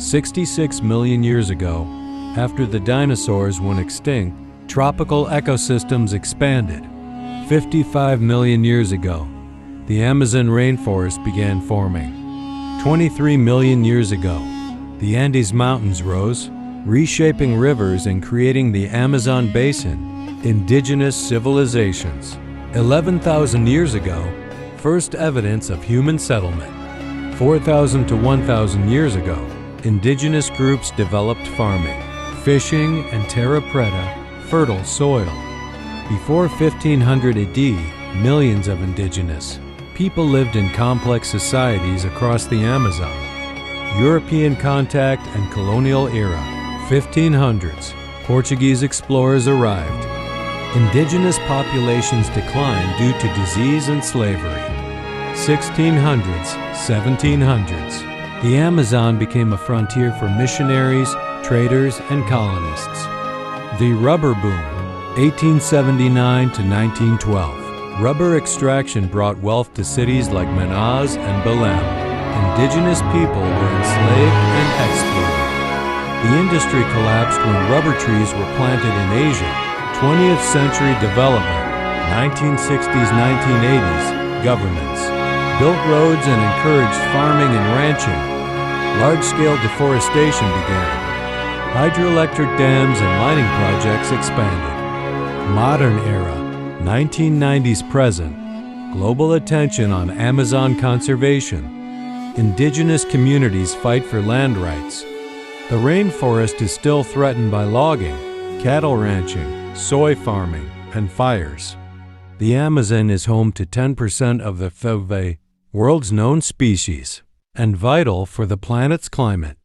66 million years ago, after the dinosaurs went extinct, tropical ecosystems expanded. 55 million years ago, the Amazon rainforest began forming. 23 million years ago, the Andes Mountains rose, reshaping rivers and creating the Amazon basin. Indigenous civilizations. 11,000 years ago, first evidence of human settlement. 4,000 to 1,000 years ago, indigenous groups developed farming, fishing, and terra preta, fertile soil. Before 1500 AD, millions of indigenous people lived in complex societies across the Amazon. European contact and colonial era. 1500s, Portuguese explorers arrived. Indigenous populations declined due to disease and slavery. 1600s, 1700s, the Amazon became a frontier for missionaries, traders, and colonists. The rubber boom, 1879 to 1912. Rubber extraction brought wealth to cities like Manaus and Belém. Indigenous people were enslaved and exploited. The industry collapsed when rubber trees were planted in Asia. 20th century development, 1960s, 1980s, governments built roads and encouraged farming and ranching. Large-scale deforestation began. Hydroelectric dams and mining projects expanded. Modern era, 1990s present, global attention on Amazon conservation. Indigenous communities fight for land rights. The rainforest is still threatened by logging, cattle ranching, soy farming, and fires. The Amazon is home to 10% of the world's known species, and vital for the planet's climate.